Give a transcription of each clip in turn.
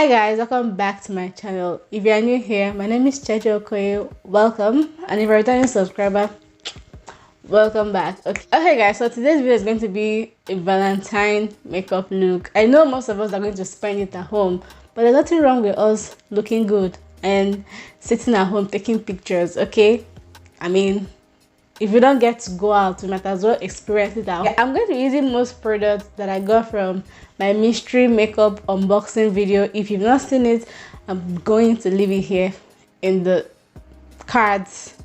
Hi guys, welcome back to my channel. If you are new here, my name is Cheche Okoye. Welcome, and if you're a returning subscriber, welcome back. Okay guys, so today's video is going to be a Valentine makeup look. I know most of us are going to spend it at home, but there's nothing wrong with us looking good and sitting at home taking pictures. Okay, I mean, if you don't get to go out, you might as well experience it out. I'm going to be using most products that I got from my mystery makeup unboxing video. If you've not seen it, I'm going to leave it here in the cards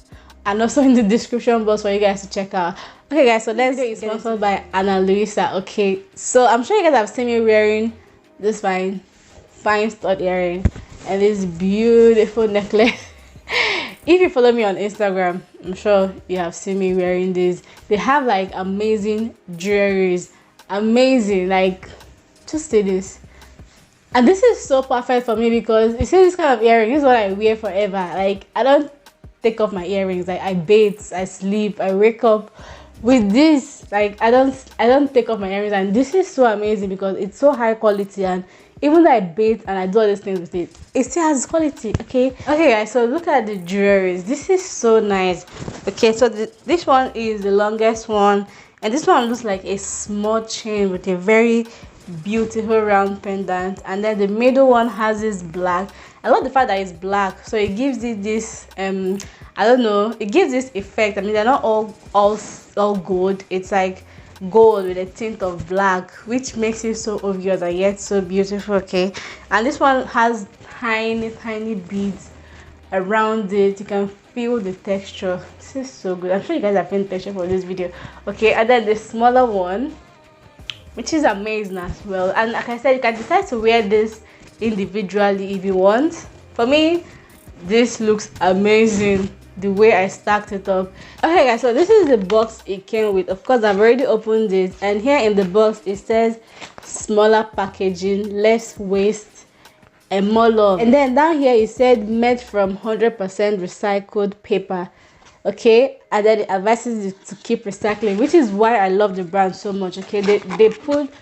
and also in the description box for you guys to check out. Okay guys, so let's get sponsored by Analuisa. Okay, so I'm sure you guys have seen me wearing this fine stud earring and this beautiful necklace. If you follow me on Instagram, I'm sure you have seen me wearing this. They have like amazing jewelries, amazing, like just see this. And this is so perfect for me because you see this kind of earring, this is what I wear forever. Like I don't take off my earrings. Like I bathe, I sleep, I wake up with this. Like I don't take off my earrings, and this is so amazing because it's so high quality. And even though I bathe and I do all these things with it, it still has quality. Okay guys, so look at the jewelries. This is so nice. Okay, so this one is the longest one, and this one looks like a small chain with a very beautiful round pendant, and then the middle one has this black. I love the fact that it's black, so it gives it this I don't know, it gives this effect. I mean, they're not all gold. It's like gold with a tint of black, which makes it so obvious and yet so beautiful. Okay, and this one has tiny beads around it. You can feel the texture. This is so good. I'm sure you guys have seen the texture for this video. Okay, and then the smaller one, which is amazing as well. And like I said, you can decide to wear this individually if you want. For me, this looks amazing the way I stacked it up. Okay guys, so this is the box it came with. Of course, I've already opened it, and here in the box it says smaller packaging, less waste and more love. And then down here it said made from 100% recycled paper. Okay, and then it advises you to keep recycling, which is why I love the brand so much. Okay, they put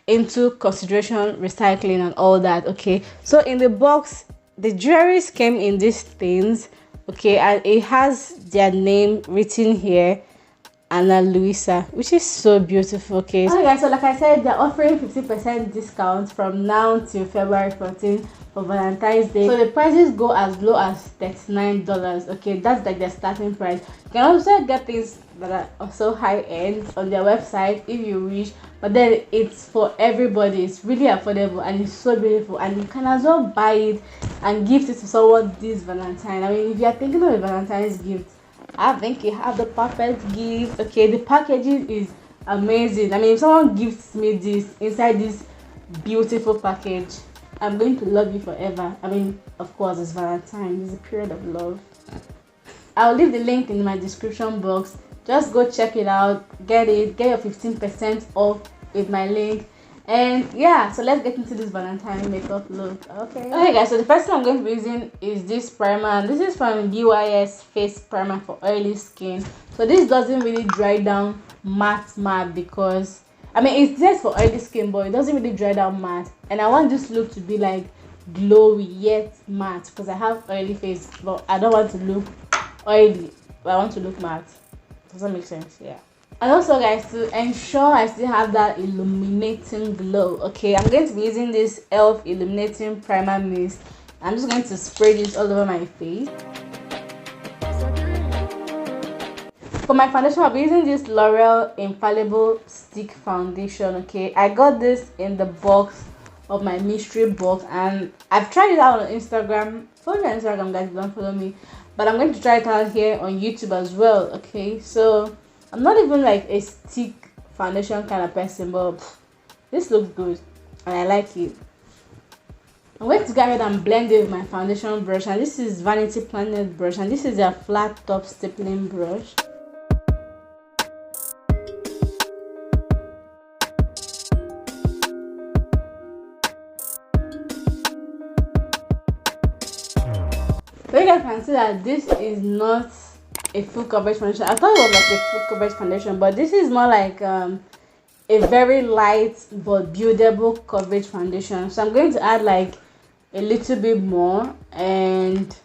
into consideration recycling and all that. Okay, so in the box the jewelries came in these things. Okay, and it has their name written here, Analuisa, which is so beautiful. Okay guys, so like I said, they're offering 50% discount from now till February 14th for Valentine's Day. So the prices go as low as $39. Okay, that's like their starting price. You can also get things that are also high end on their website if you wish, but then it's for everybody. It's really affordable and it's so beautiful, and you can as well buy it and gift it to someone this Valentine. I mean, if you are thinking of a Valentine's gift, I think you have the perfect gift. Okay, the packaging is amazing. I mean, if someone gifts me this inside this beautiful package, I'm going to love you forever. I mean, of course, it's Valentine. It's a period of love. I'll leave the link in my description box. Just go check it out. Get your 15% off with my link. And yeah, so let's get into this Valentine makeup look. Okay guys, so the first thing I'm going to be using is this primer, and this is from UIS face primer for oily skin. So this doesn't really dry down matte because I mean, it's just for oily skin, but it doesn't really dry down matte. And I want this look to be like glowy yet matte because I have oily face, but I don't want to look oily, but I want to look matte. Does that make sense? Yeah. And also guys, to ensure I still have that illuminating glow, okay, I'm going to be using this e.l.f. illuminating primer mist. I'm just going to spray this all over my face. For my foundation, I'll be using this L'Oreal Infallible Stick Foundation. Okay, I got this in the box of my mystery box, and I've tried it out on Instagram. Follow me on Instagram guys, don't follow me, but I'm going to try it out here on YouTube as well. Okay, so I'm not even like a stick foundation kind of person, but this looks good and I like it. I'm going to go ahead and blend it with my foundation brush, and this is Vanity Planet brush, and this is a flat top stippling brush. So you guys can see that this is not a full coverage foundation. I thought it was like a full coverage foundation, but this is more like a very light but buildable coverage foundation. So I'm going to add like a little bit more, and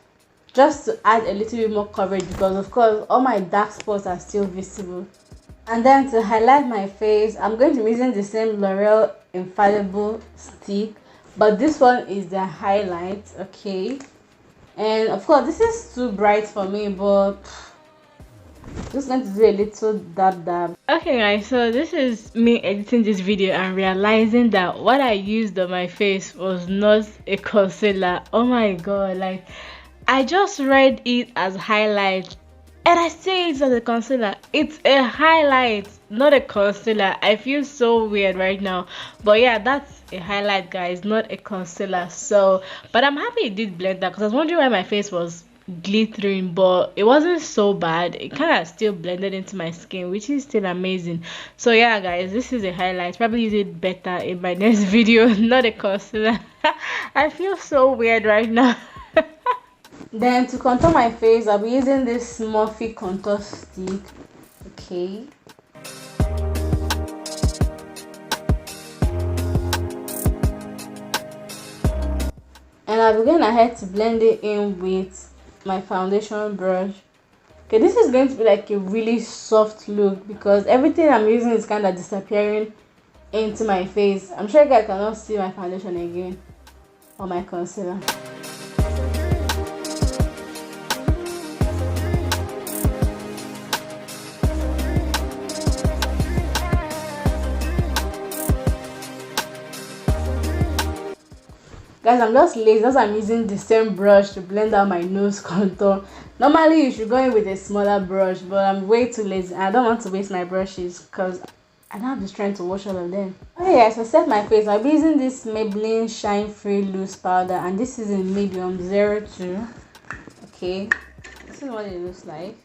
just to add a little bit more coverage, because of course all my dark spots are still visible. And then to highlight my face, I'm going to be using the same L'Oreal Infallible stick, but this one is the highlight. Okay, and of course this is too bright for me, but just going to do a little dab. Okay guys, so this is me editing this video and realizing that what I used on my face was not a concealer. Oh my god, like I just read it as highlight and I say it's as a concealer. It's a highlight, not a concealer. I feel so weird right now, but yeah, that's a highlight guys, not a concealer. So but I'm happy it did blend that, because I was wondering why my face was glittering, but it wasn't so bad. It kind of still blended into my skin, which is still amazing. So yeah guys, this is a highlight. Probably use it better in my next video, not a concealer. I feel so weird right now. Then to contour my face, I'll be using this Morphe contour stick. Okay, and I'll be going ahead to blend it in with my foundation brush. Okay, this is going to be like a really soft look because everything I'm using is kind of disappearing into my face. I'm sure you guys cannot see my foundation again or my concealer. Guys, I'm just lazy. That's why I'm using the same brush to blend out my nose contour. Normally you should go in with a smaller brush, but I'm way too lazy. I don't want to waste my brushes because I don't have the strength to wash all of them. Okay guys, so set my face. I'll be using this Maybelline Shine Free Loose Powder, and this is in medium 02. Okay, this is what it looks like.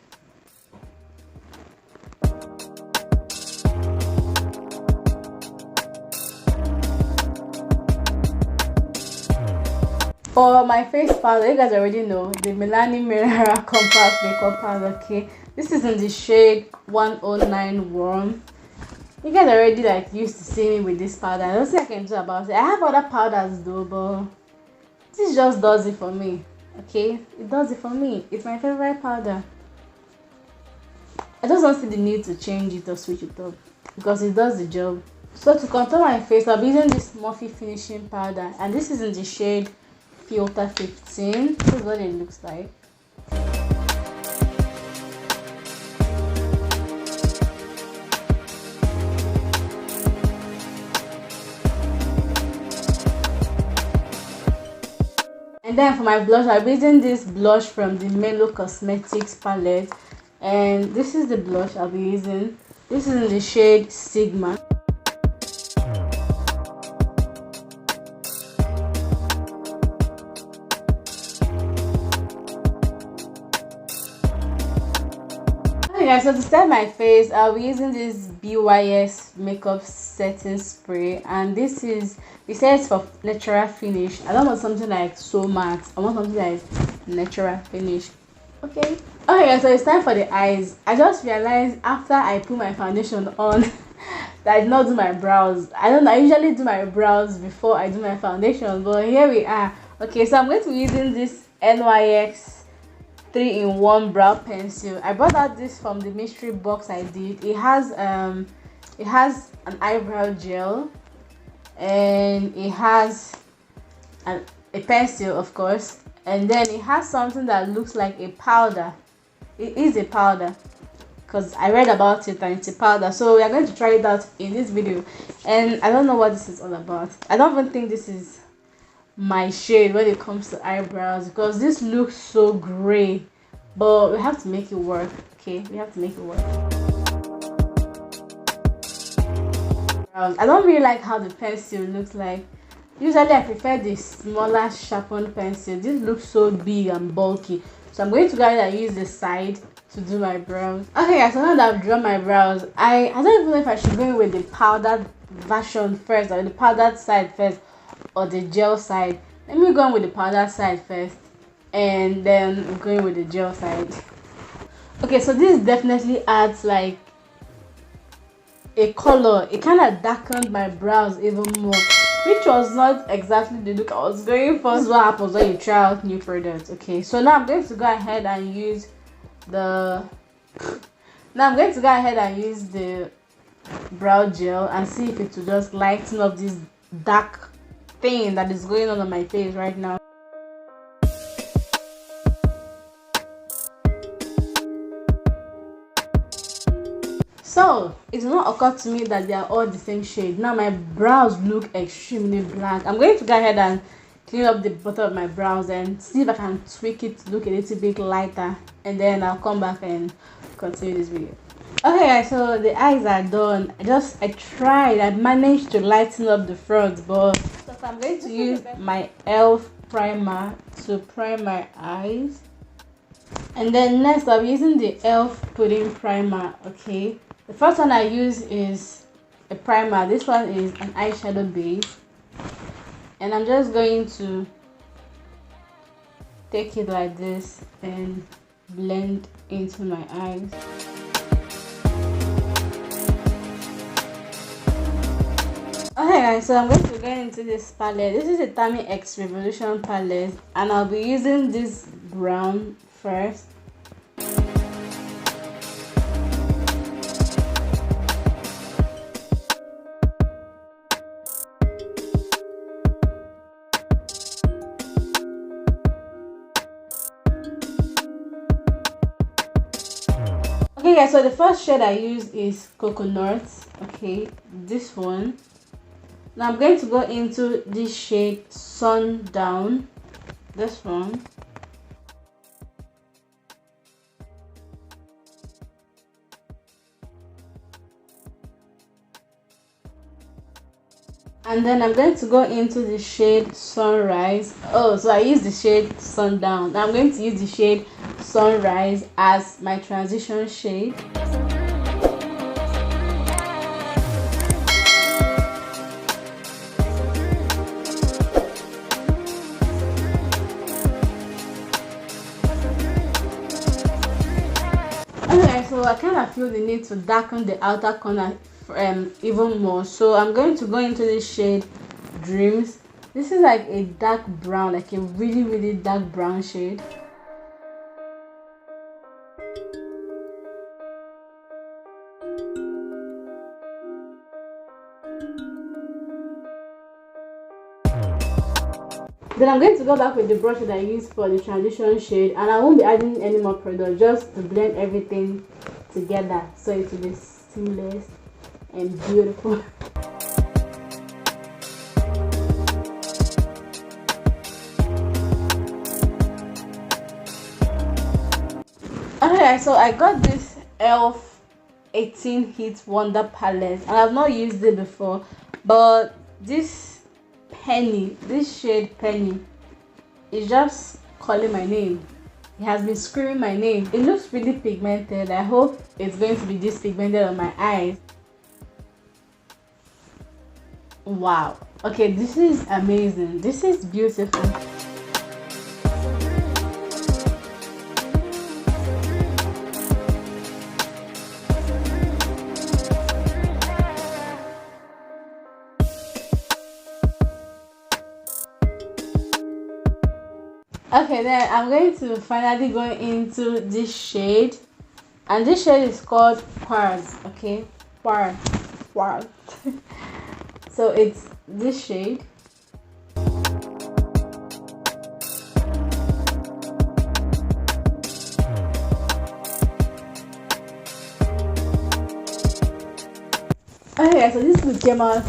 For my face powder, you guys already know the Milani Mirror Compact Makeup Powder. Okay, this is in the shade 109 Warm. You guys already like used to see me with this powder. I don't think I can do about it. I have other powders though, but this just does it for me. Okay, it does it for me. It's my favorite powder. I just don't see the need to change it or switch it up because it does the job. So to contour my face, I'll be using this Morphe finishing powder, and this is in the shade Filter 15. This is what it looks like. And then for my blush, I'll be using this blush from the Melo Cosmetics palette, and this is the blush I'll be using. This is in the shade Sigma. Guys, so to set my face, I'll be using this BYS makeup setting spray, and this is, it says for natural finish. I don't want something like so matte. I want something like natural finish. Okay guys, so it's time for the eyes. I just realized after I put my foundation on that I did not do my brows. I usually do my brows before I do my foundation, but here we are. Okay, so I'm going to be using this NYX 3-in-1 brow pencil. I bought out this from the mystery box I did. It has an eyebrow gel, and it has a pencil, of course, and then it has something that looks like a powder. It is a powder because I read about it and it's a powder. So we are going to try it out in this video, and I don't know what this is all about. I don't even think this is my shade when it comes to eyebrows because this looks so gray, but we have to make it work. Okay, we have to make it work. I don't really like how the pencil looks like. Usually I prefer the smaller sharpened pencil. This looks so big and bulky, so I'm going to go ahead and use the side to do my brows. Okay guys, so now that I've drawn my brows, I don't even know if I should go in with the powdered version first or the powdered side first or the gel side. Let me go on with the powder side first and then going with the gel side. Okay, so this definitely adds like a color. It kind of darkened my brows even more. which was not exactly the look I was going for. This is what happens when you try out new products. Okay, so now I'm going to go ahead and use the brow gel and see if it will just lighten up this dark thing that is going on my face right now. So it will not occur to me that they are all the same shade. Now my brows look extremely black. I'm going to go ahead and clean up the bottom of my brows and see if I can tweak it to look a little bit lighter, and then I'll come back and continue this video. Okay guys, so the eyes are done. I managed to lighten up the front, but so I'm going to use my e.l.f. primer to prime my eyes, and then next I'll be using the e.l.f. pudding primer. Okay, the first one I use is a primer. This one is an eyeshadow base, and I'm just going to take it like this and blend into my eyes. Okay guys, so I'm going to go into this palette. This is a Tammy X Revolution palette, and I'll be using this brown first. Okay guys, so the first shade I use is Coconut. Okay, this one. Now I'm going to go into this shade Sundown, this one. And then I'm going to go into the shade Sunrise. Oh, so I use the shade Sundown. Now I'm going to use the shade Sunrise as my transition shade. Okay, so I kind of feel the need to darken the outer corner even more, so I'm going to go into this shade Dreams. This is like a dark brown, like a really dark brown shade. Then I'm going to go back with the brush that I used for the transition shade, and I won't be adding any more product, just to blend everything together so it will be seamless and beautiful. Okay, so I got this e.l.f. 18 Heat Wonder palette, and I've not used it before, but this shade Penny is just calling my name. It has been screaming my name. It looks really pigmented. I hope it's going to be this pigmented on my eyes. Wow. Okay, this is amazing. This is beautiful. Okay, then I'm going to finally go into this shade, and this shade is called Quartz. Okay, Quartz. So it's this shade. Okay, so this look came out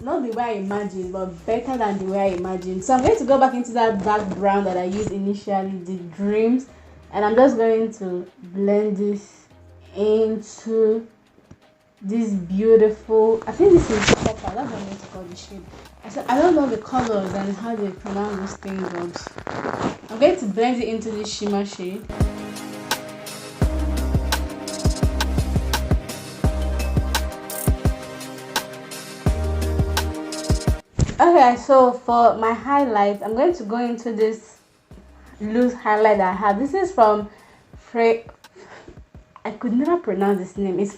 not the way I imagined, but better than the way I imagined. So I'm going to go back into that dark brown that I used initially, the Dreams, and I'm just going to blend this into this beautiful, I think this is copper, that's what I'm going to call the shade. I don't know the colors and how they pronounce those things, but I'm going to blend it into this shimmer shade. Okay, so for my highlight, I'm going to go into this loose highlight that I have. This is from I could never pronounce this name. It's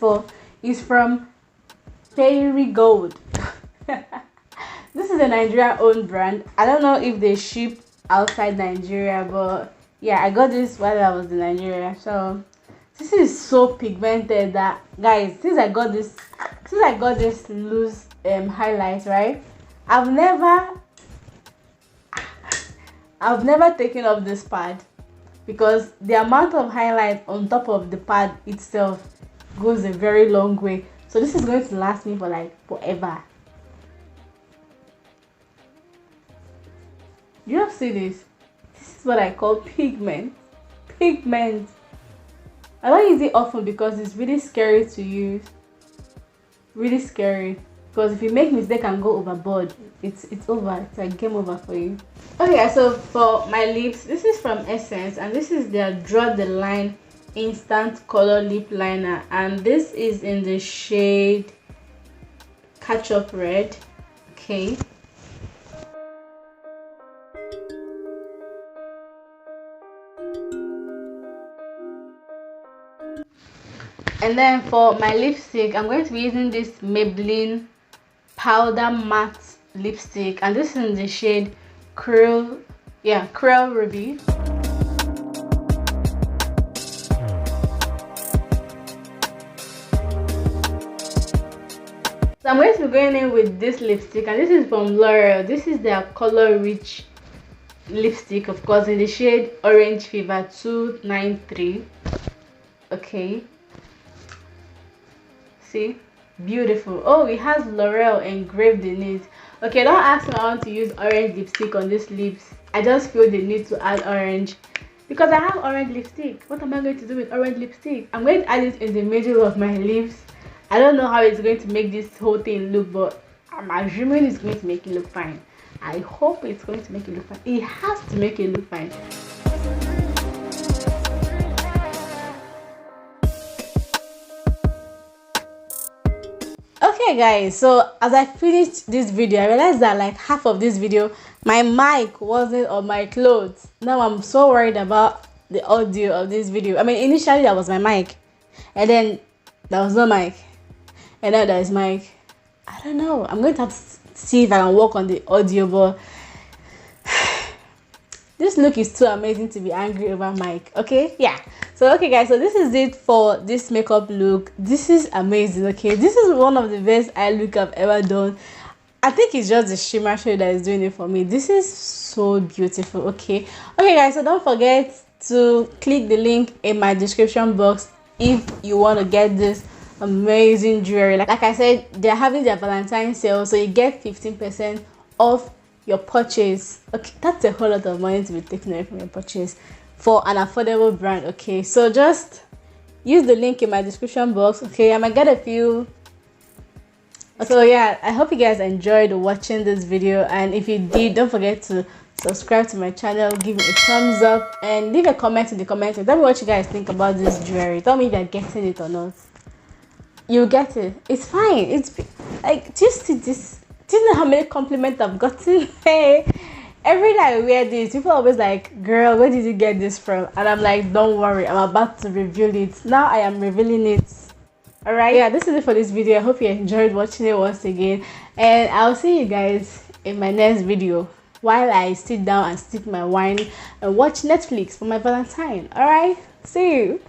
from Fairy Gold. This is a Nigeria owned brand. I don't know if they ship outside Nigeria, but yeah, I got this while I was in Nigeria. So this is so pigmented that, guys, since I got this loose highlight, right, I've never taken off this pad, because the amount of highlight on top of the pad itself goes a very long way. So this is going to last me for like forever. You have see this? This is what I call pigment. Pigment. I don't use it often because it's really scary to use. Really scary. Because if you make mistake and go overboard, it's over. It's like game over for you. Okay, so for my lips, this is from Essence, and this is their Draw the Line Instant Color Lip Liner, and this is in the shade Catch Up Red. Okay. And then for my lipstick, I'm going to be using this Maybelline Powder Matte Lipstick, and this is in the shade Krill Ruby. So I'm going to be going in with this lipstick, and this is from L'Oreal. This is their Color Rich lipstick, of course, in the shade Orange Fever 293. Okay. See, beautiful. Oh, it has L'Oreal engraved in it. Okay, don't ask me I want to use orange lipstick on these lips. I just feel the need to add orange because I have orange lipstick. What am I going to do with orange lipstick? I'm going to add it in the middle of my lips. I don't know how it's going to make this whole thing look, but I'm assuming it's going to make it look fine. I hope it's going to make it look fine. It has to make it look fine. Okay guys, so as I finished this video, I realized that like half of this video my mic wasn't on my clothes. Now I'm so worried about the audio of this video. I mean, initially that was my mic, and then there was no mic, and now there is mic. I don't know, I'm going to have to see if I can work on the audio, but this look is too amazing to be angry over mic. Okay, yeah. So okay guys, so this is it for this makeup look. This is amazing. Okay, this is one of the best eye look I've ever done. I think it's just the shimmer shade that is doing it for me. This is so beautiful. Okay guys, so don't forget to click the link in my description box if you want to get this amazing jewelry. Like I said, they're having their Valentine sale, so you get 15% off your purchase. Okay, that's a whole lot of money to be taken away from your purchase for an affordable brand. Okay, so just use the link in my description box. Okay, I might get a few. So yeah, I hope you guys enjoyed watching this video, and if you did, don't forget to subscribe to my channel, give me a thumbs up, and leave a comment in the comments. Tell me what you guys think about this jewelry. Tell me if you're getting it or not. You get it, it's fine. It's like, just see this. Do you know how many compliments I've gotten? Hey, every time I wear this, people are always like, girl, where did you get this from? And I'm like, don't worry, I'm about to reveal it. Now I am revealing it. Alright, yeah, this is it for this video. I hope you enjoyed watching it once again, and I'll see you guys in my next video while I sit down and sip my wine and watch Netflix for my Valentine. Alright, see you.